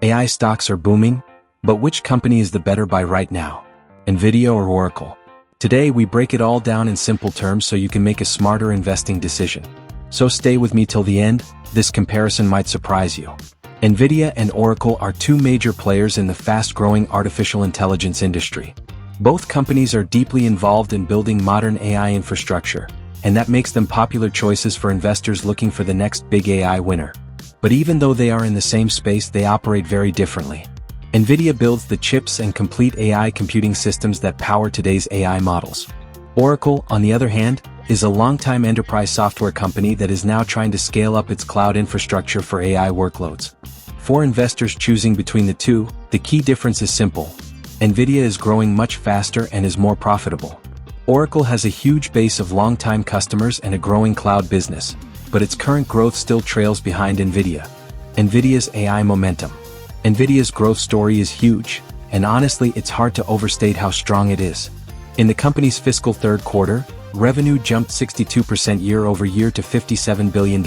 AI stocks are booming, but which company is the better buy right now? Nvidia or Oracle? Today we break it all down in simple terms so you can make a smarter investing decision. So stay with me till the end, this comparison might surprise you. Nvidia and Oracle are two major players in the fast-growing artificial intelligence industry. Both companies are deeply involved in building modern AI infrastructure, and that makes them popular choices for investors looking for the next big AI winner. But even though they are in the same space, they operate very differently. Nvidia builds the chips and complete AI computing systems that power today's AI models. Oracle, on the other hand, is a longtime enterprise software company that is now trying to scale up its cloud infrastructure for AI workloads. For investors choosing between the two, the key difference is simple. Nvidia is growing much faster and is more profitable. Oracle has a huge base of long-time customers and a growing cloud business, but its current growth still trails behind Nvidia. Nvidia's AI momentum. Nvidia's growth story is huge, and honestly it's hard to overstate how strong it is. In the company's fiscal third quarter, revenue jumped 62% year-over-year to $57 billion.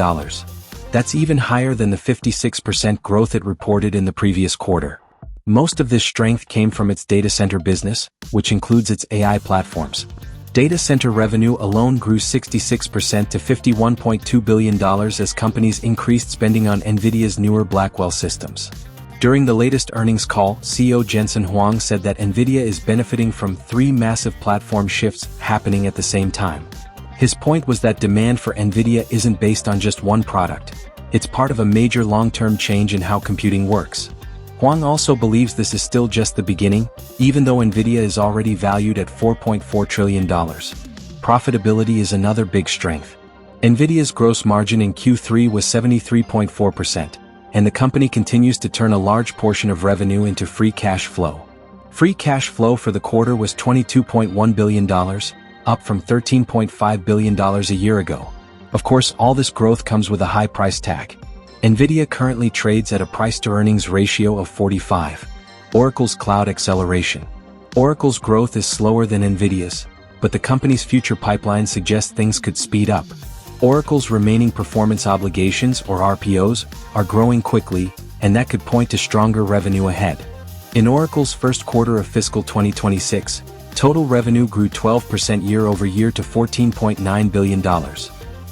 That's even higher than the 56% growth it reported in the previous quarter. Most of this strength came from its data center business, which includes its AI platforms. Data center revenue alone grew 66% to $51.2 billion as companies increased spending on Nvidia's newer Blackwell systems. During the latest earnings call, CEO Jensen Huang said that Nvidia is benefiting from three massive platform shifts happening at the same time. His point was that demand for Nvidia isn't based on just one product. It's part of a major long-term change in how computing works. Huang also believes this is still just the beginning, even though Nvidia is already valued at $4.4 trillion. Profitability is another big strength. Nvidia's gross margin in Q3 was 73.4%, and the company continues to turn a large portion of revenue into free cash flow. Free cash flow for the quarter was $22.1 billion, up from $13.5 billion a year ago. Of course, all this growth comes with a high price tag. Nvidia currently trades at a price-to-earnings ratio of 45. Oracle's cloud acceleration. Oracle's growth is slower than Nvidia's, but the company's future pipeline suggests things could speed up. Oracle's remaining performance obligations, or RPOs, are growing quickly, and that could point to stronger revenue ahead. In Oracle's first quarter of fiscal 2026, total revenue grew 12% year-over-year to $14.9 billion.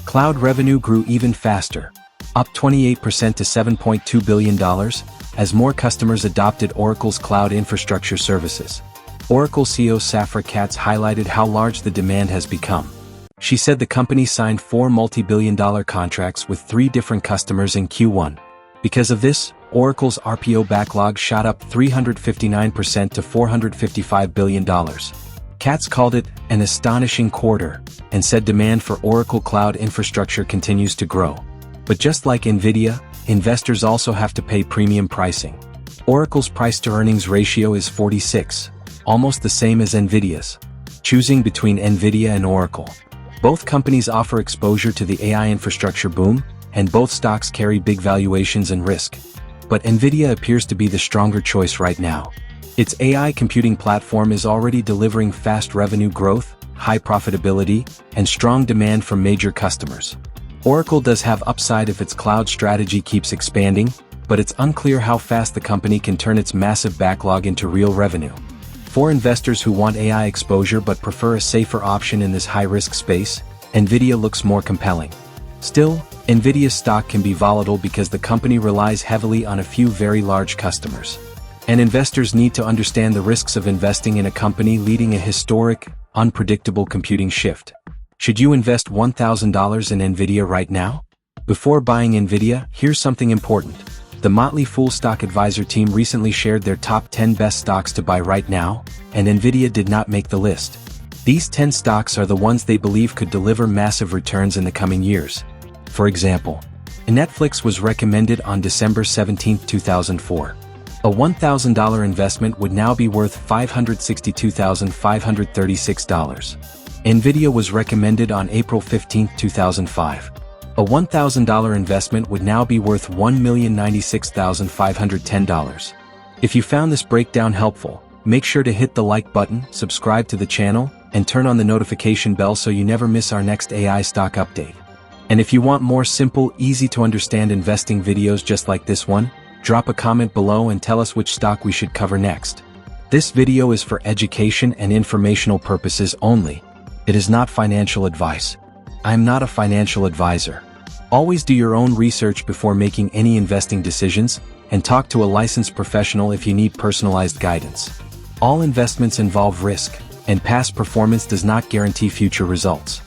Cloud revenue grew even faster, up 28% to $7.2 billion, as more customers adopted Oracle's cloud infrastructure services. Oracle CEO Safra Catz highlighted how large the demand has become. She said the company signed 4 multi-billion-dollar contracts with 3 different customers in Q1. Because of this, Oracle's RPO backlog shot up 359% to $455 billion. Catz called it an astonishing quarter, and said demand for Oracle cloud infrastructure continues to grow. But just like Nvidia, investors also have to pay premium pricing. Oracle's price-to-earnings ratio is 46, almost the same as Nvidia's. Choosing between Nvidia and Oracle. Both companies offer exposure to the AI infrastructure boom, and both stocks carry big valuations and risk. But Nvidia appears to be the stronger choice right now. Its AI computing platform is already delivering fast revenue growth, high profitability, and strong demand from major customers. Oracle does have upside if its cloud strategy keeps expanding, but it's unclear how fast the company can turn its massive backlog into real revenue. For investors who want AI exposure but prefer a safer option in this high-risk space, Nvidia looks more compelling. Still, Nvidia's stock can be volatile because the company relies heavily on a few very large customers. And investors need to understand the risks of investing in a company leading a historic, unpredictable computing shift. Should you invest $1,000 in Nvidia right now? Before buying Nvidia, here's something important. The Motley Fool Stock Advisor team recently shared their top 10 best stocks to buy right now, and Nvidia did not make the list. These 10 stocks are the ones they believe could deliver massive returns in the coming years. For example, Netflix was recommended on December 17, 2004. A $1,000 investment would now be worth $562,536. Nvidia was recommended on April 15, 2005. A $1,000 investment would now be worth $1,096,510. If you found this breakdown helpful, make sure to hit the like button, subscribe to the channel, and turn on the notification bell so you never miss our next AI stock update. And if you want more simple, easy to understand investing videos just like this one, Drop a comment below and tell us which stock we should cover next. This video is for education and informational purposes only. It is not financial advice. I am not a financial advisor. Always do your own research before making any investing decisions, and talk to a licensed professional if you need personalized guidance. All investments involve risk, and past performance does not guarantee future results.